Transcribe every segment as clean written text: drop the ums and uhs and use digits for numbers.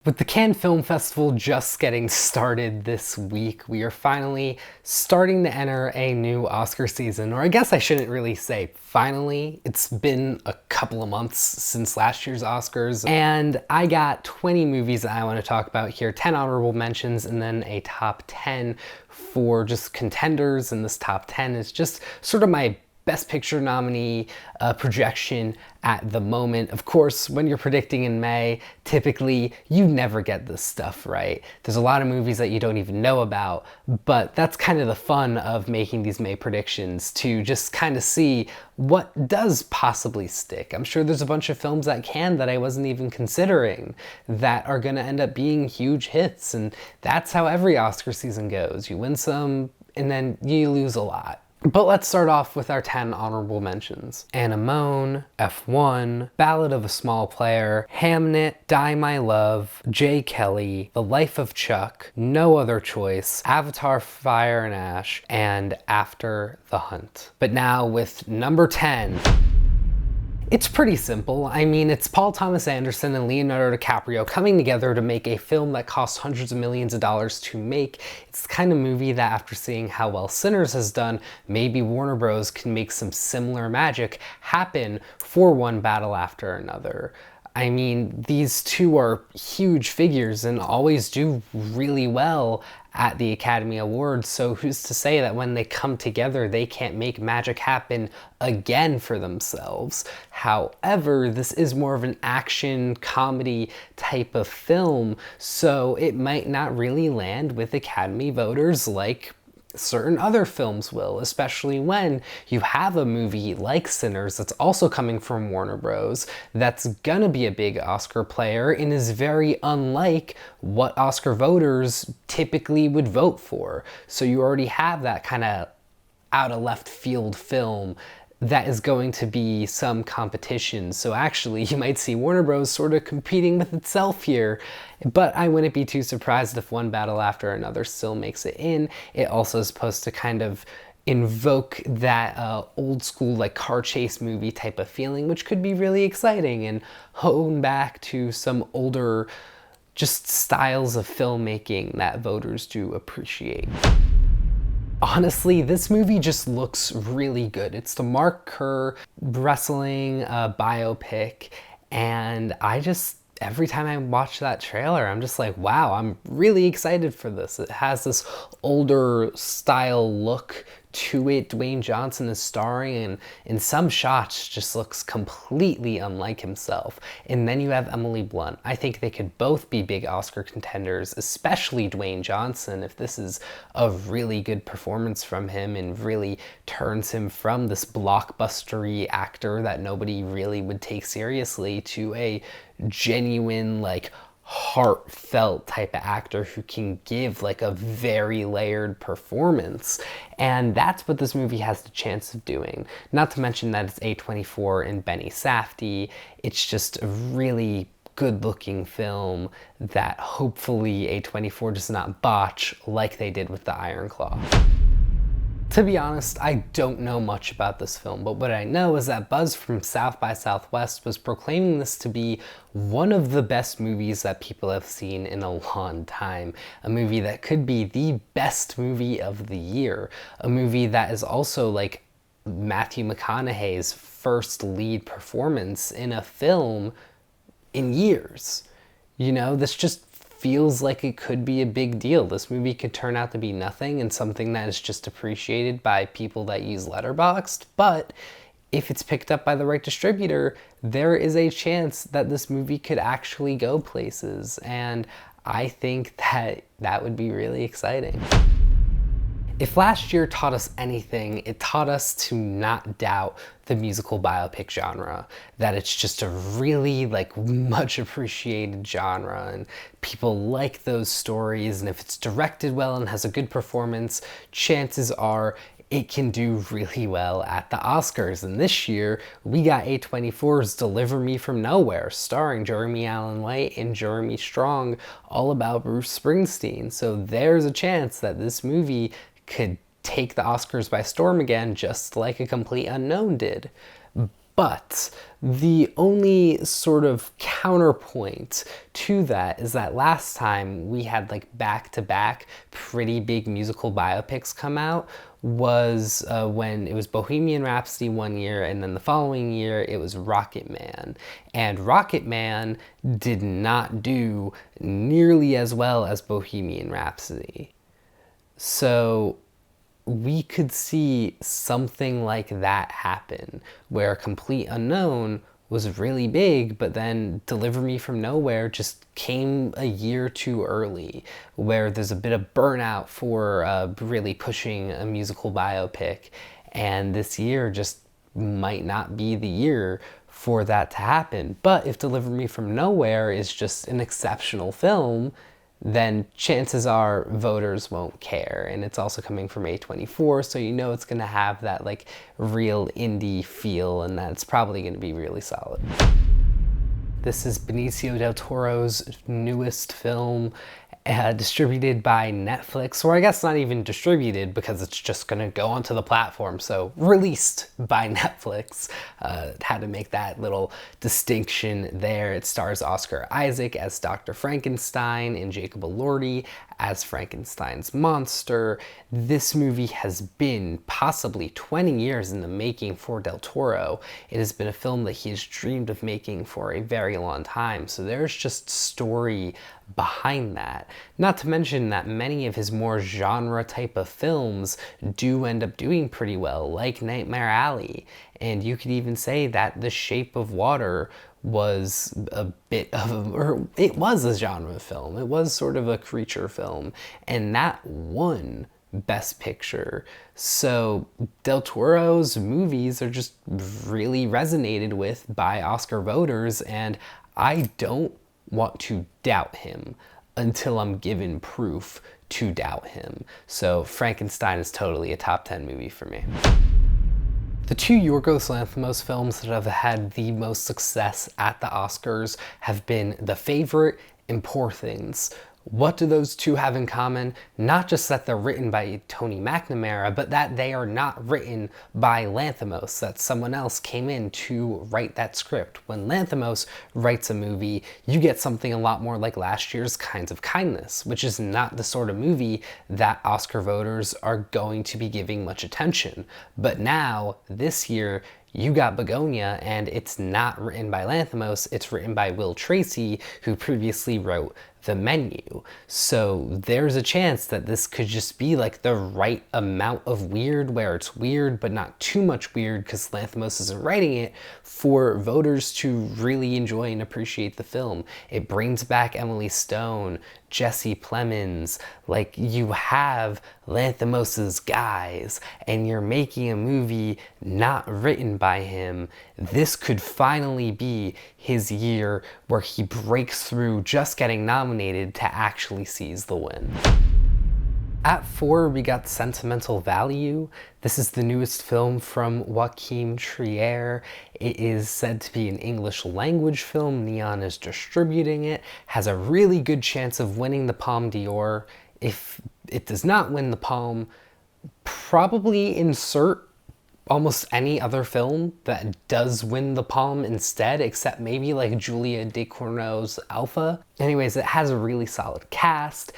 With the Cannes Film Festival just getting started this week, we are finally starting to enter a new Oscar season, or I guess I shouldn't really say finally. It's been a couple of months since last year's Oscars, and I got 20 movies that I want to talk about here, 10 honorable mentions, and then a top 10 for just contenders, and this top 10 is just sort of my Best Picture nominee projection at the moment. Of course, when you're predicting in May, typically you never get this stuff right. There's a lot of movies that you don't even know about, but that's kind of the fun of making these May predictions, to just kind of see what does possibly stick. I'm sure there's a bunch of films that can that I wasn't even considering that are gonna end up being huge hits, and that's how every Oscar season goes. You win some and then you lose a lot. But let's start off with our 10 honorable mentions. Anemone, F1, Ballad of a Small Player, Hamnet, Die My Love, J. Kelly, The Life of Chuck, No Other Choice, Avatar Fire and Ash, and After the Hunt. But now with number 10. It's pretty simple. I mean, it's Paul Thomas Anderson and Leonardo DiCaprio coming together to make a film that costs hundreds of millions of dollars to make. It's the kind of movie that, after seeing how well Sinners has done, maybe Warner Bros. Can make some similar magic happen for one battle after another. I mean, these two are huge figures and always do really well at the Academy Awards, so who's to say that when they come together they can't make magic happen again for themselves? However, this is more of an action comedy type of film, so it might not really land with Academy voters like certain other films will, especially when you have a movie like Sinners that's also coming from Warner Bros. That's gonna be a big Oscar player and is very unlike what Oscar voters typically would vote for. So you already have that kind of out of left field film that is going to be some competition. So actually, you might see Warner Bros. Sort of competing with itself here, but I wouldn't be too surprised if one battle after another still makes it in. It also is supposed to kind of invoke that old school like car chase movie type of feeling, which could be really exciting and hone back to some older just styles of filmmaking that voters do appreciate. Honestly, this movie just looks really good. It's the Mark Kerr wrestling biopic, and every time I watch that trailer, I'm just like, wow, I'm really excited for this. It has this older style look to it. Dwayne Johnson is starring, and in some shots just looks completely unlike himself. And then you have Emily Blunt. I think they could both be big Oscar contenders, especially Dwayne Johnson, if this is a really good performance from him and really turns him from this blockbustery actor that nobody really would take seriously to a genuine, like, heartfelt type of actor who can give like a very layered performance. And that's what this movie has the chance of doing. Not to mention that it's A24 and Benny Safdie. It's just a really good looking film that hopefully A24 does not botch like they did with the Iron Claw. To be honest, I don't know much about this film, but what I know is that buzz from South by Southwest was proclaiming this to be one of the best movies that people have seen in a long time. A movie that could be the best movie of the year. A movie that is also like Matthew McConaughey's first lead performance in a film in years. You know, this just feels like it could be a big deal. This movie could turn out to be nothing and something that is just appreciated by people that use Letterboxd, but if it's picked up by the right distributor, there is a chance that this movie could actually go places, and I think that that would be really exciting. If last year taught us anything, it taught us to not doubt the musical biopic genre, that it's just a really like much appreciated genre and people like those stories, and if it's directed well and has a good performance, chances are it can do really well at the Oscars. And this year, we got A24's Deliver Me From Nowhere, starring Jeremy Allen White and Jeremy Strong, all about Bruce Springsteen. So there's a chance that this movie could take the Oscars by storm again, just like A Complete Unknown did. But the only sort of counterpoint to that is that last time we had like back-to-back pretty big musical biopics come out was when it was Bohemian Rhapsody one year, and then the following year it was Rocket Man. And Rocket Man did not do nearly as well as Bohemian Rhapsody. So we could see something like that happen, where Complete Unknown was really big, but then Deliver Me From Nowhere just came a year too early, where there's a bit of burnout for really pushing a musical biopic, and this year just might not be the year for that to happen. But if Deliver Me From Nowhere is just an exceptional film, then chances are voters won't care. And it's also coming from A24, so you know it's gonna have that like real indie feel, and that's probably gonna be really solid. This is Benicio del Toro's newest film, distributed by Netflix, or I guess not even distributed because it's just gonna go onto the platform, so released by Netflix. Had to make that little distinction there. It stars Oscar Isaac as Dr. Frankenstein and Jacob Elordi as Frankenstein's monster. This movie has been possibly 20 years in the making for Del Toro. It has been a film that he has dreamed of making for a very long time, so there's just story behind that. Not to mention that many of his more genre type of films do end up doing pretty well, like Nightmare Alley. And you could even say that The Shape of Water was a bit of or it was a genre film. It was sort of a creature film, and that won Best Picture. So Del Toro's movies are just really resonated with by Oscar voters, and I don't want to doubt him until I'm given proof to doubt him. So Frankenstein is totally a top 10 movie for me. The two Yorgos Lanthimos films that have had the most success at the Oscars have been The Favorite and Poor Things. What do those two have in common? Not just that they're written by Tony McNamara, but that they are not written by Lanthimos, that someone else came in to write that script. When Lanthimos writes a movie, you get something a lot more like last year's Kinds of Kindness, which is not the sort of movie that Oscar voters are going to be giving much attention. But now, this year, you got Begonia, and it's not written by Lanthimos, it's written by Will Tracy, who previously wrote The Menu. So there's a chance that this could just be like the right amount of weird, where it's weird but not too much weird because Lanthimos isn't writing it, for voters to really enjoy and appreciate the film. It brings back Emily Stone, Jesse Plemons, like you have Lanthimos's guys, and you're making a movie not written by him. This could finally be his year where he breaks through just getting nominated to actually seize the win. At 4, we got Sentimental Value. This is the newest film from Joachim Trier. It is said to be an English language film. Neon is distributing it. Has a really good chance of winning the Palme d'Or. If it does not win the Palme, probably insert almost any other film that does win the Palme instead, except maybe like Julia Ducournau's Alpha. Anyways, it has a really solid cast.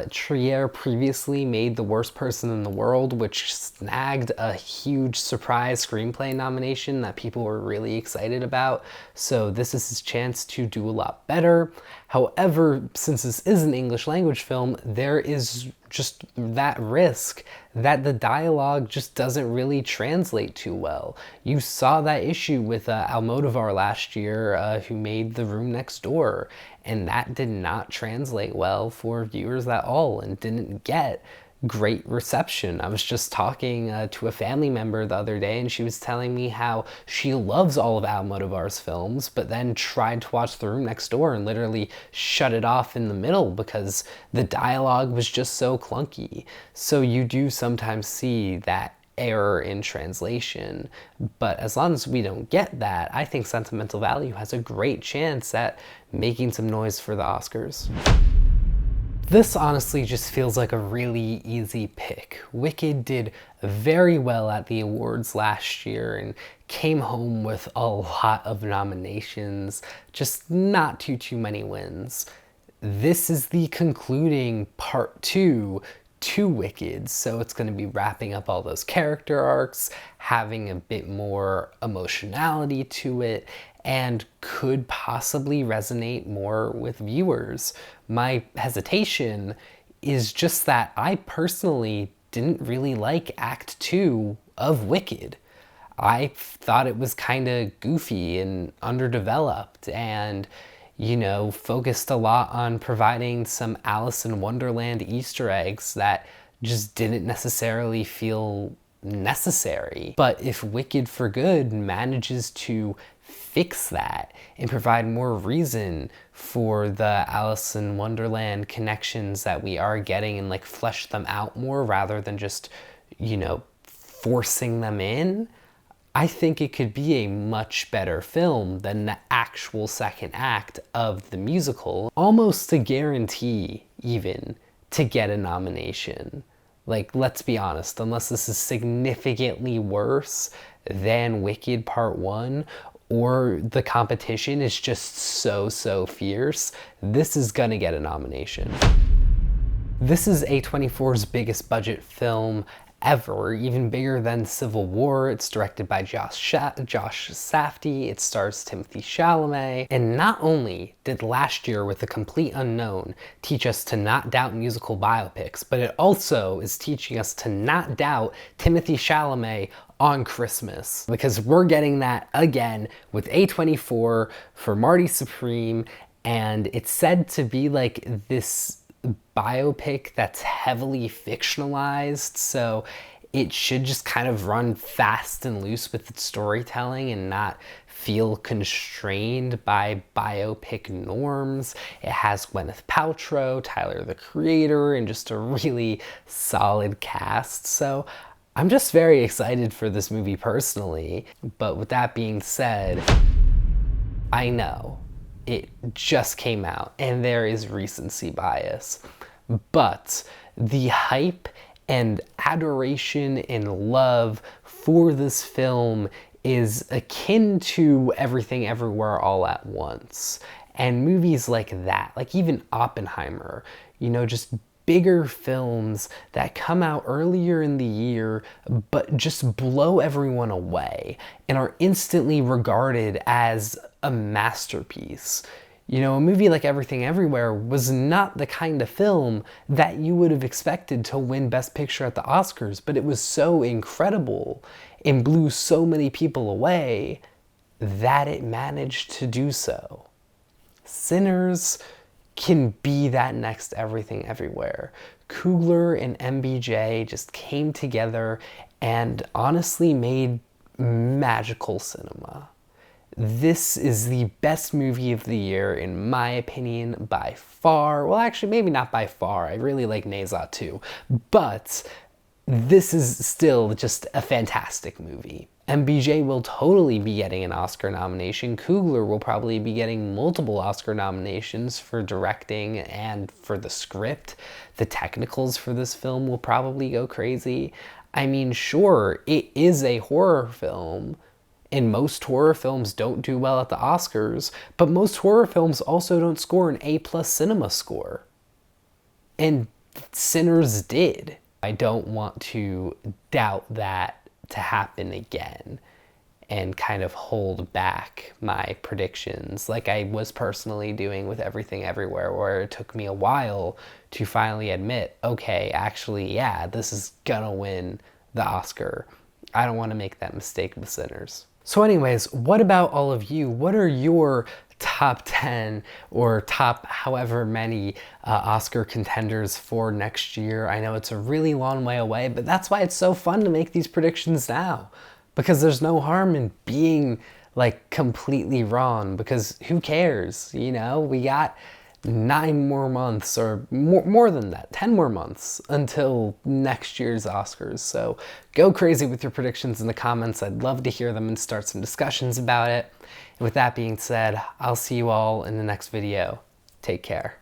Trier previously made The Worst Person in the World, which snagged a huge surprise screenplay nomination that people were really excited about. So this is his chance to do a lot better. However, since this is an English language film, there is just that risk that the dialogue just doesn't really translate too well. You saw that issue with Almodovar last year, who made The Room Next Door, and that did not translate well for viewers at all and didn't get great reception. I was just talking to a family member the other day, and she was telling me how she loves all of Almodovar's films, but then tried to watch The Room Next Door and literally shut it off in the middle because the dialogue was just so clunky. So you do sometimes see that error in translation, but as long as we don't get that, I think Sentimental Value has a great chance at making some noise for the Oscars. This honestly just feels like a really easy pick. Wicked did very well at the awards last year and came home with a lot of nominations, just not too many wins. This is the concluding part 2 to Wicked, so it's going to be wrapping up all those character arcs, having a bit more emotionality to it, and could possibly resonate more with viewers. My hesitation is just that I personally didn't really like Act 2 of Wicked. I thought it was kind of goofy and underdeveloped and, you know, focused a lot on providing some Alice in Wonderland Easter eggs that just didn't necessarily feel necessary. But if Wicked for Good manages to fix that and provide more reason for the Alice in Wonderland connections that we are getting and like flesh them out more rather than just, you know, forcing them in, I think it could be a much better film than the actual second act of the musical. Almost a guarantee, even, to get a nomination. Like, let's be honest, unless this is significantly worse than Wicked Part 1, or the competition is just so fierce, this is gonna get a nomination. This is A24's biggest budget film ever, even bigger than Civil War. It's directed by Josh Safdie, it stars Timothée Chalamet, and not only did last year with The Complete Unknown teach us to not doubt musical biopics, but it also is teaching us to not doubt Timothée Chalamet on Christmas, because we're getting that again with A24 for Marty Supreme, and it's said to be like this biopic that's heavily fictionalized, so it should just kind of run fast and loose with its storytelling and not feel constrained by biopic norms. It has Gwyneth Paltrow, Tyler the Creator, and just a really solid cast, so I'm just very excited for this movie personally. But with that being said, I know it just came out and there is recency bias, but the hype and adoration and love for this film is akin to Everything Everywhere All at Once. And movies like that, like even Oppenheimer, you know, just bigger films that come out earlier in the year but just blow everyone away and are instantly regarded as a masterpiece. You know, a movie like Everything Everywhere was not the kind of film that you would have expected to win Best Picture at the Oscars, but it was so incredible and blew so many people away that it managed to do so. Sinners can be that next Everything Everywhere. Coogler and MBJ just came together and honestly made magical cinema. This is the best movie of the year, in my opinion, by far. Well, actually, maybe not by far. I really like Neza too. But this is still just a fantastic movie. MBJ will totally be getting an Oscar nomination. Coogler will probably be getting multiple Oscar nominations for directing and for the script. The technicals for this film will probably go crazy. I mean, sure, it is a horror film, and most horror films don't do well at the Oscars, but most horror films also don't score an A+ cinema score. And Sinners did. I don't want to doubt that to happen again and kind of hold back my predictions like I was personally doing with Everything Everywhere, where it took me a while to finally admit, okay, actually, yeah, this is gonna win the Oscar. I don't want to make that mistake with Sinners. So anyways, what about all of you? What are your top 10 or top however many Oscar contenders for next year? I know it's a really long way away, but that's why it's so fun to make these predictions now, because there's no harm in being like completely wrong, because who cares? You know, we got 9 more months, or more than that, 10 more months until next year's Oscars. So go crazy with your predictions in the comments. I'd love to hear them and start some discussions about it. And with that being said, I'll see you all in the next video. Take care.